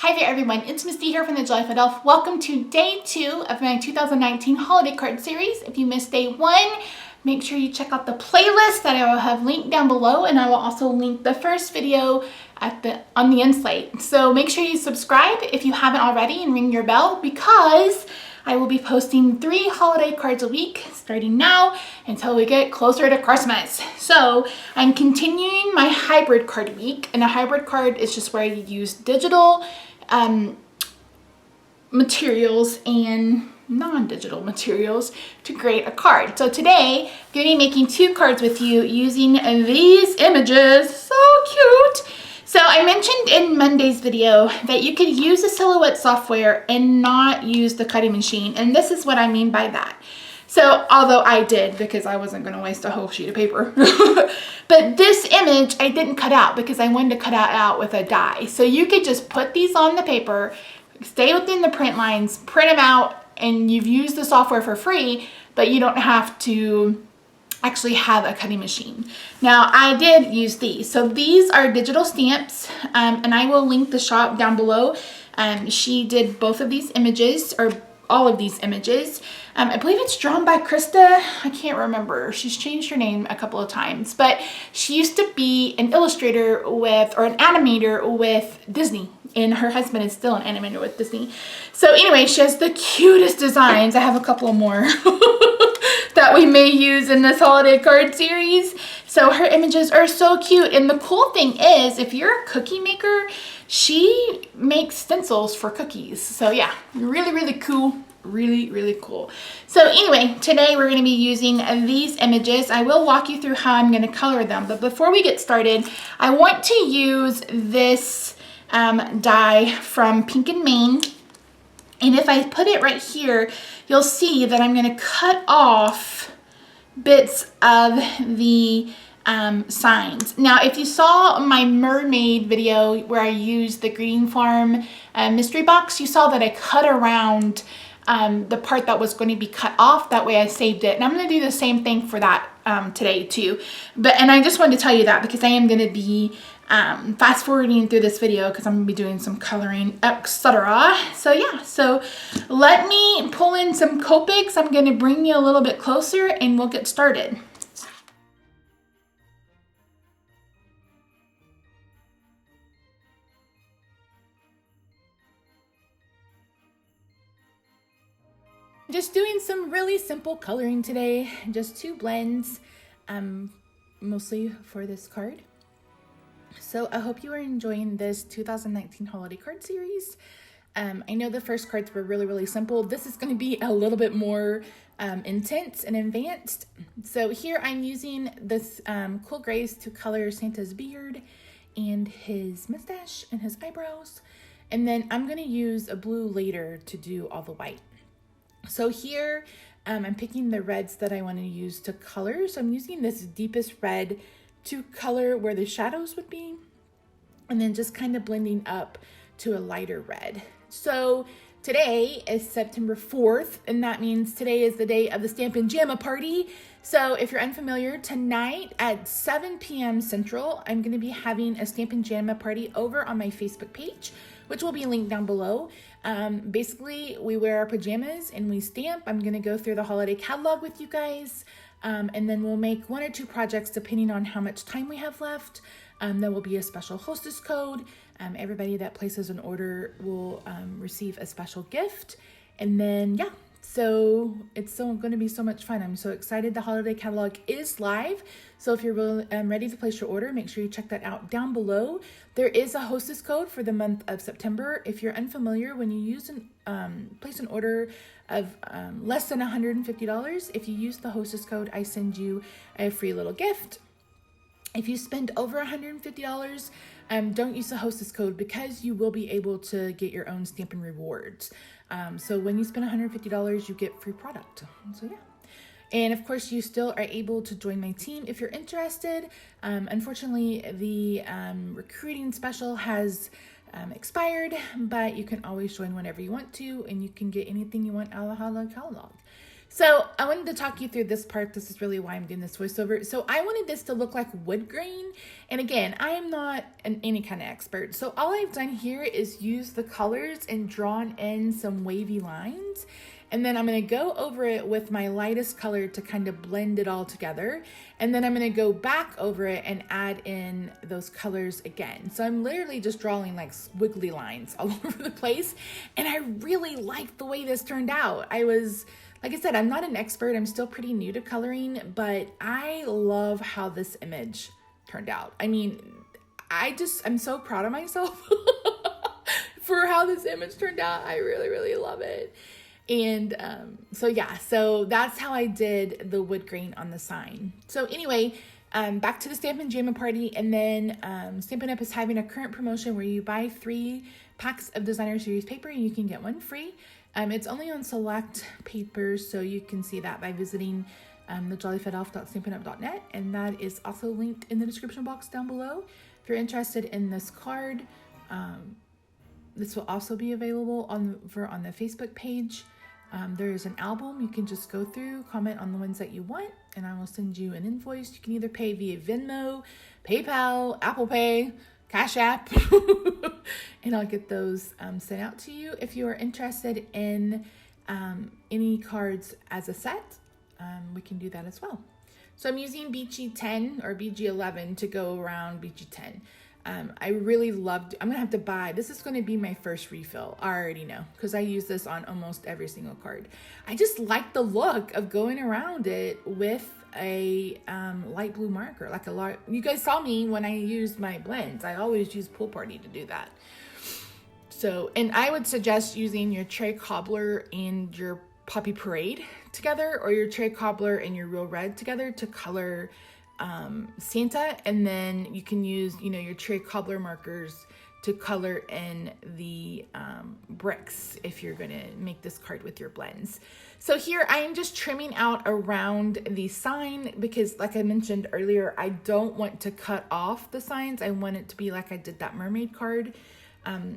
Hi there everyone, it's Misty here from TheJollyFatElf. Welcome to day 2 of my 2019 holiday card series. If you missed day 1, make sure you check out the playlist that I will have linked down below, and I will also link the first video on the end slate. So make sure you subscribe if you haven't already and ring your bell, because I will be posting 3 holiday cards a week starting now until we get closer to Christmas. So I'm continuing my hybrid card week, and a hybrid card is just where you use digital materials and non-digital materials to create a card. So today I'm going to be making 2 cards with you using these images. So cute! So I mentioned in Monday's video that you could use the Silhouette software and not use the cutting machine, and this is what I mean by that. So, although I did, because I wasn't going to waste a whole sheet of paper. But this image I didn't cut out because I wanted to cut it out with a die. So you could just put these on the paper, stay within the print lines, print them out, and you've used the software for free, but you don't have to actually have a cutting machine. Now, I did use these. So these are digital stamps, and I will link the shop down below. She did both of these images, or all of these images. I believe it's drawn by Krista. I can't remember. She's changed her name a couple of times, but she used to be an illustrator with, or an animator with Disney, and her husband is still an animator with Disney. So anyway, she has the cutest designs. I have a couple more that we may use in this holiday card series. So her images are so cute. And the cool thing is, if you're a cookie maker, she makes stencils for cookies. So yeah, really, really cool. Really, really cool. So anyway, today we're going to be using these images. I will walk you through how I'm going to color them. But before we get started, I want to use this die from Pink and Main. And if I put it right here, you'll see that I'm going to cut off bits of the signs. Now, if you saw my mermaid video where I used the Green Farm mystery box, you saw that I cut around the part that was going to be cut off. That way I saved it. And I'm going to do the same thing for that today too. And I just wanted to tell you that because I am going to be fast forwarding through this video because I'm going to be doing some coloring, etc. So yeah, so let me pull in some Copics. I'm going to bring you a little bit closer and we'll get started. Just doing some really simple coloring today, just 2 blends, mostly for this card. So I hope you are enjoying this 2019 holiday card series. I know the first cards were really, really simple. This is going to be a little bit more intense and advanced. So here I'm using this cool grays to color Santa's beard and his mustache and his eyebrows. And then I'm going to use a blue later to do all the white. So here I'm picking the reds that I want to use to color. So I'm using this deepest red to color where the shadows would be, and then just kind of blending up to a lighter red. So today is September 4th, and that means today is the day of the Stampin' Jamma party. So if you're unfamiliar, tonight at 7 p.m. Central, I'm going to be having a Stampin' Jamma party over on my Facebook page, which will be linked down below. Basically, we wear our pajamas and we stamp. I'm going to go through the holiday catalog with you guys. And then we'll make 1 or 2 projects depending on how much time we have left. There will be a special hostess code. Everybody that places an order will receive a special gift. And then, yeah, so it's going to be so much fun. I'm so excited. The holiday catalog is live. So if you're ready to place your order, make sure you check that out down below. There is a hostess code for the month of September. If you're unfamiliar, when you use place an order of less than $150, if you use the hostess code, I send you a free little gift. If you spend over $150, don't use the hostess code because you will be able to get your own Stampin' Rewards. So when you spend $150, you get free product. So yeah. And of course, you still are able to join my team if you're interested. Unfortunately, the recruiting special has expired, but you can always join whenever you want to, and you can get anything you want out of the holiday catalog. So I wanted to talk you through this part. This is really why I'm doing this voiceover. So I wanted this to look like wood grain. And again, I am not any kind of expert. So all I've done here is use the colors and drawn in some wavy lines. And then I'm going to go over it with my lightest color to kind of blend it all together. And then I'm going to go back over it and add in those colors again. So I'm literally just drawing like squiggly lines all over the place. And I really like the way this turned out. Like I said, I'm not an expert. I'm still pretty new to coloring, but I love how this image turned out. I mean, I'm so proud of myself for how this image turned out. I really, really love it. And so that's how I did the wood grain on the sign. So anyway, back to the Stampin' Jammin' Party. And then Stampin' Up! Is having a current promotion where you buy 3 packs of Designer Series paper and you can get 1 free. It's only on select papers, so you can see that by visiting TheJollyFatElf.stampinup.net, and that is also linked in the description box down below. If you're interested in this card, this will also be available on the Facebook page. There is an album. You can just go through, comment on the ones that you want, and I will send you an invoice. You can either pay via Venmo, PayPal, Apple Pay, Cash App, and I'll get those sent out to you. If you are interested in any cards as a set, we can do that as well. So I'm using BG10 or BG11 to go around BG10. I really loved, I'm gonna have to buy, this is gonna be my first refill. I already know, because I use this on almost every single card. I just like the look of going around it with a light blue marker, you guys saw me when I used my blends. I always use Pool Party to do that. So, and I would suggest using your Cherry Cobbler and your Poppy Parade together, or your Cherry Cobbler and your Real Red together to color Santa, and then you can use, your Cherry Cobbler markers to color in the bricks if you're going to make this card with your blends. So here I am just trimming out around the sign because, like I mentioned earlier, I don't want to cut off the signs. I want it to be like I did that mermaid card,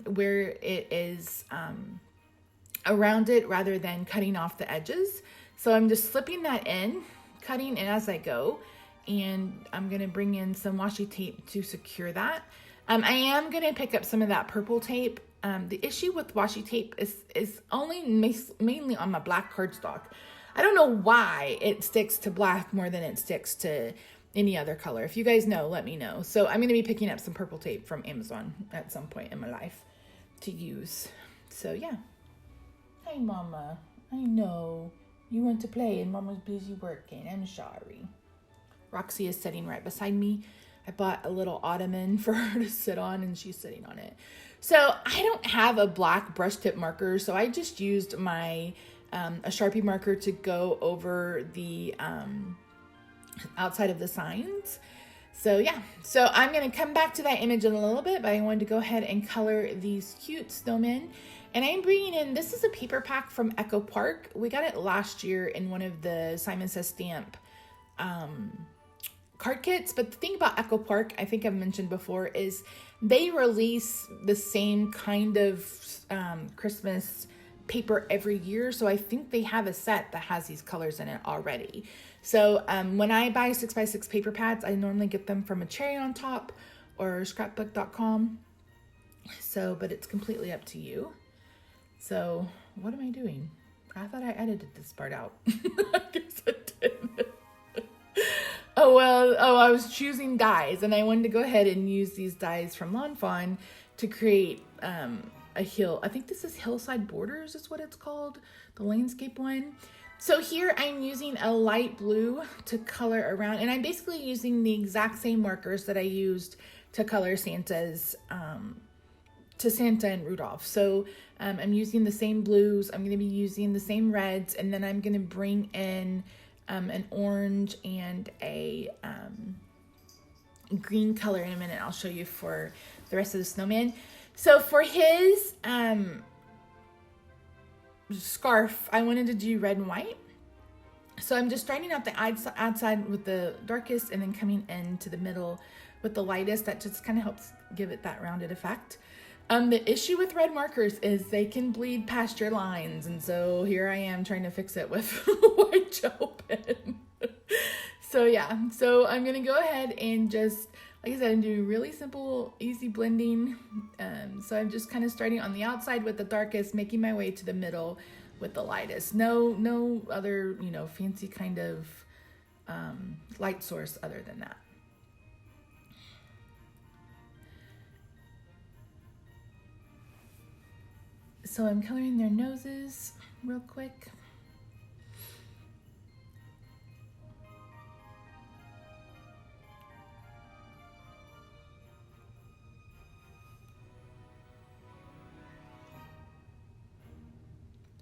where it is around it rather than cutting off the edges. So I'm just slipping that in, cutting in as I go. And I'm going to bring in some washi tape to secure that. I am going to pick up some of that purple tape. The issue with washi tape is only mainly on my black cardstock. I don't know why it sticks to black more than it sticks to any other color. If you guys know, let me know. So I'm going to be picking up some purple tape from Amazon at some point in my life to use. So yeah. Hi, Mama. I know you want to play and Mama's busy working. I'm sorry. Roxy is sitting right beside me. I bought a little ottoman for her to sit on, and she's sitting on it. So I don't have a black brush tip marker, so I just used my a Sharpie marker to go over the outside of the signs. So yeah, so I'm going to come back to that image in a little bit, but I wanted to go ahead and color these cute snowmen. And I'm bringing in, this is a paper pack from Echo Park. We got it last year in one of the Simon Says Stamp card kits. But the thing about Echo Park, I think I've mentioned before, is they release the same kind of Christmas paper every year. So I think they have a set that has these colors in it already. So when I buy 6x6 paper pads, I normally get them from a Cherry on Top or scrapbook.com. So, but it's completely up to you. So what am I doing? I thought I edited this part out. I guess I did. I was choosing dies, and I wanted to go ahead and use these dies from Lawn Fawn to create a hill. I think this is Hillside Borders is what it's called, the landscape one. So here I'm using a light blue to color around, and I'm basically using the exact same markers that I used to color Santa's, to Santa and Rudolph. So I'm using the same blues, I'm going to be using the same reds, and then I'm going to bring in an orange and a green color in a minute. I'll show you for the rest of the snowman. So for his scarf, I wanted to do red and white. So I'm just starting out the outside with the darkest and then coming into the middle with the lightest. That just kind of helps give it that rounded effect. The issue with red markers is they can bleed past your lines, and so here I am trying to fix it with white gel pen. So yeah, so I'm gonna go ahead and just, like I said, I'm doing really simple, easy blending. So I'm just kind of starting on the outside with the darkest, making my way to the middle with the lightest. No other, fancy kind of light source other than that. So I'm coloring their noses real quick.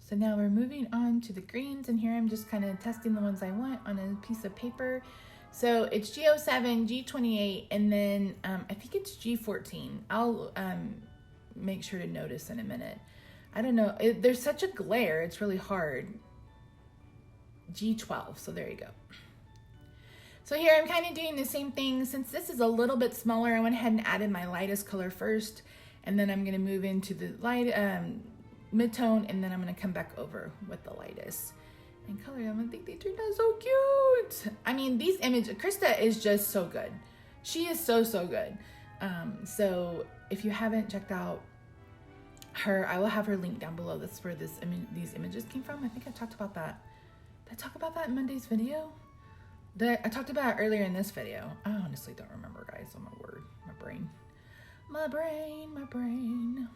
So now we're moving on to the greens, and here I'm just kind of testing the ones I want on a piece of paper. So it's G07, G28, and then I think it's G14. I'll make sure to notice in a minute. I don't know, there's such a glare, it's really hard. G12, so there you go. So here I'm kind of doing the same thing. Since this is a little bit smaller, I went ahead and added my lightest color first, and then I'm gonna move into the light mid-tone, and then I'm gonna come back over with the lightest and color them. I think they turned out so cute. I mean, these images, Krista is just so good. She is so good. So if you haven't checked out her, I will have her link down below. That's where these images came from. I think I talked about that. Did I talk about that in Monday's video? I talked about it earlier in this video. I honestly don't remember, guys. Oh my word, my brain.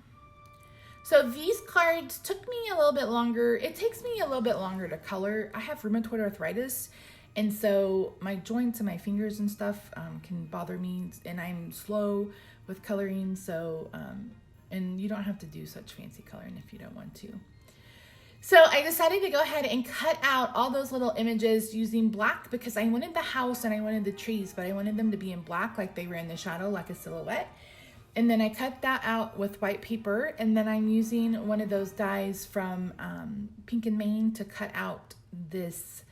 So these cards took me a little bit longer. It takes me a little bit longer to color. I have rheumatoid arthritis, and so my joints and my fingers and stuff can bother me, and I'm slow with coloring. So, and you don't have to do such fancy coloring if you don't want to. So I decided to go ahead and cut out all those little images using black, because I wanted the house and I wanted the trees, but I wanted them to be in black, like they were in the shadow, like a silhouette. And then I cut that out with white paper, and then I'm using one of those dies from Pink and Maine to cut out this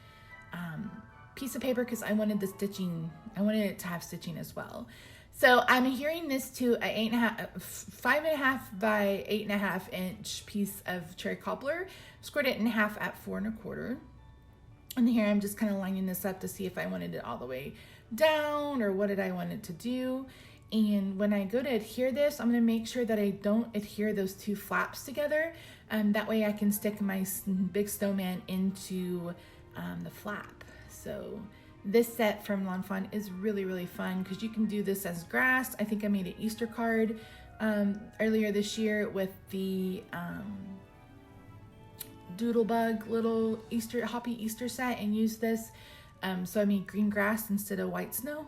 piece of paper, because I wanted the stitching, I wanted it to have stitching as well. So I'm adhering this to a 5.5 by 8.5 inch piece of cherry cobbler, scored it in half at 4 1/4. And here I'm just kind of lining this up to see if I wanted it all the way down or what did I want it to do. And when I go to adhere this, I'm going to make sure that I don't adhere those two flaps together. That way I can stick my big snowman into the flap. So this set from L'Enfant is really fun, because you can do this as grass. I think I made an Easter card earlier this year with the Doodlebug little Hoppy Easter set, and used this. So I made green grass instead of white snow.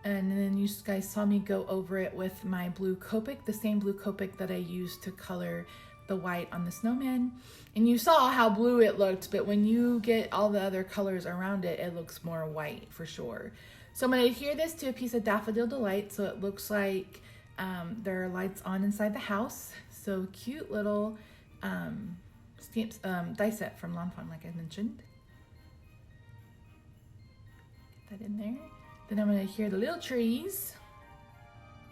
And then you guys saw me go over it with my blue Copic, the same blue Copic that I used to color the white on the snowman. And you saw how blue it looked, but when you get all the other colors around it, it looks more white for sure. So I'm going to adhere this to a piece of Daffodil Delight, so it looks like there are lights on inside the house. So cute little stamps, die set from L'Enfant, like I mentioned. Get that in there. Then I'm going to adhere the little trees.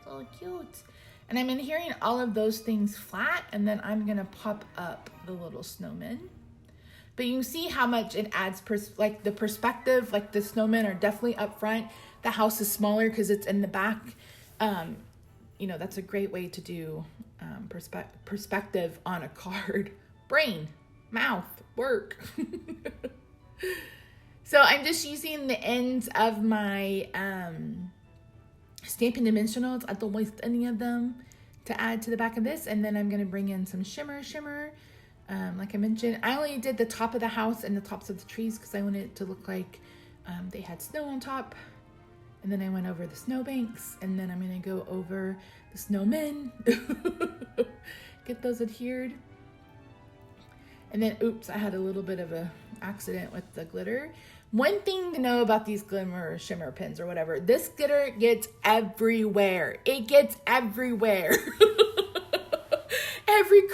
So cute. And I'm adhering all of those things flat, and then I'm going to pop up the little snowmen. But you can see how much it adds, like the perspective, like the snowmen are definitely up front. The house is smaller because it's in the back. That's a great way to do perspective on a card. Brain, mouth, work. So I'm just using the ends of my Stampin' Dimensionals. I don't waste any of them to add to the back of this. And then I'm going to bring in some shimmer. Like I mentioned, I only did the top of the house and the tops of the trees because I wanted it to look like they had snow on top. And then I went over the snowbanks, and then I'm going to go over the snowmen. Get those adhered. And then, oops, I had a little bit of an accident with the glitter. One thing to know about these glimmer shimmer pens or whatever, this glitter gets everywhere. It gets everywhere. Every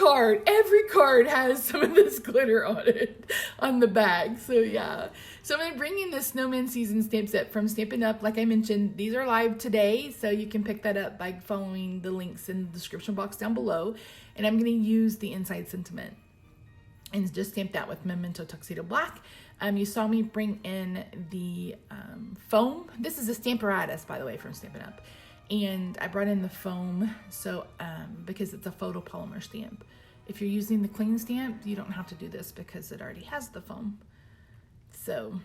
card has some of this glitter on it. on the bag. So yeah. So I'm going to bring in the Snowman Season stamp set from Stampin' Up. Like I mentioned, these are live today, so you can pick that up by following the links in the description box down below. And I'm going to use the inside sentiment and just stamp that with Memento Tuxedo Black. You saw me bring in the foam. This is a Stamparatus, by the way, from Stampin' Up. And I brought in the foam so because it's a photopolymer stamp. If you're using the clean stamp, you don't have to do this because it already has the foam. So,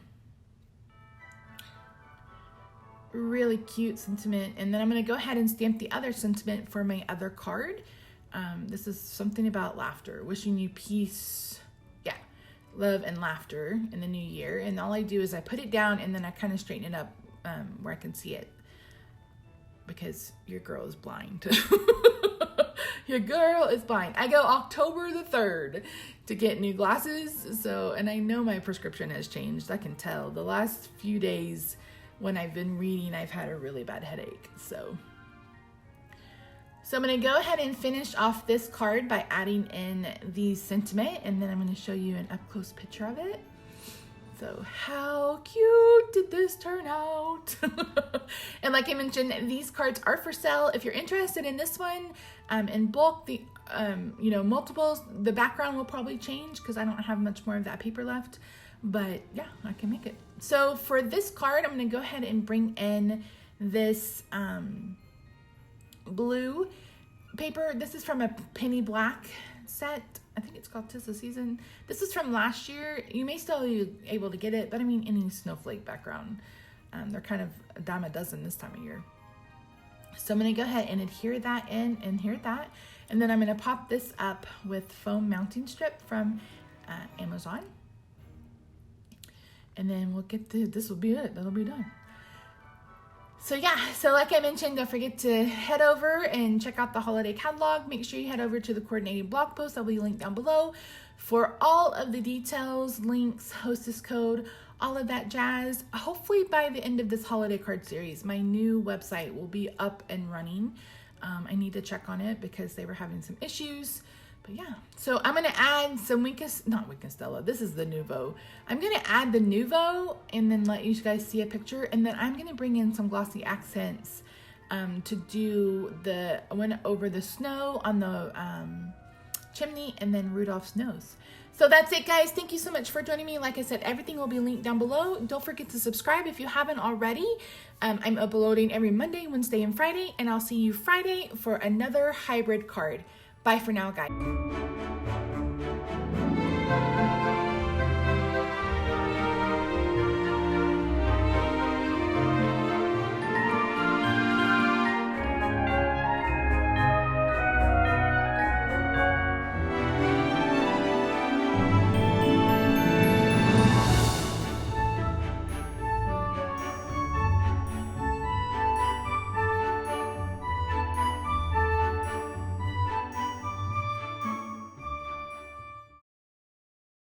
really cute sentiment. And then I'm going to go ahead and stamp the other sentiment for my other card. This is something about laughter, wishing you peace, love and laughter in the new year. And all I do is I put it down and then I kind of straighten it up where I can see it, because your girl is blind. Your girl is blind. I go October the 3rd to get new glasses. So, and I know my prescription has changed. I can tell. The last few days when I've been reading, I've had a really bad headache. So I'm going to go ahead and finish off this card by adding in the sentiment, and then I'm going to show you an up-close picture of it. So how cute did this turn out? And like I mentioned, these cards are for sale. If you're interested in this one in bulk, the multiples, the background will probably change because I don't have much more of that paper left. But yeah, I can make it. So for this card, I'm going to go ahead and bring in this blue paper. This is from a Penny Black set. I think it's called 'Tis the Season. This is from last year. You may still be able to get it, but I mean, any snowflake background. They're kind of a dime a dozen this time of year. So I'm going to go ahead and adhere that in and adhere that. And then I'm going to pop this up with foam mounting strip from Amazon. And then we'll get to, this will be it. That'll be done. So yeah, so like I mentioned, don't forget to head over and check out the holiday catalog. Make sure you head over to the coordinating blog post. I'll be linked down below for all of the details, links, hostess code, all of that jazz. Hopefully by the end of this holiday card series, my new website will be up and running. I need to check on it because they were having some issues. But yeah, so I'm going to add some not Stella, this is the Nouveau. I'm going to add the Nouveau and then let you guys see a picture. And then I'm going to bring in some glossy accents to do I went over the snow on the chimney and then Rudolph's nose. So that's it, guys. Thank you so much for joining me. Like I said, everything will be linked down below. Don't forget to subscribe if you haven't already. I'm uploading every Monday, Wednesday, and Friday, and I'll see you Friday for another hybrid card. Bye for now, guys.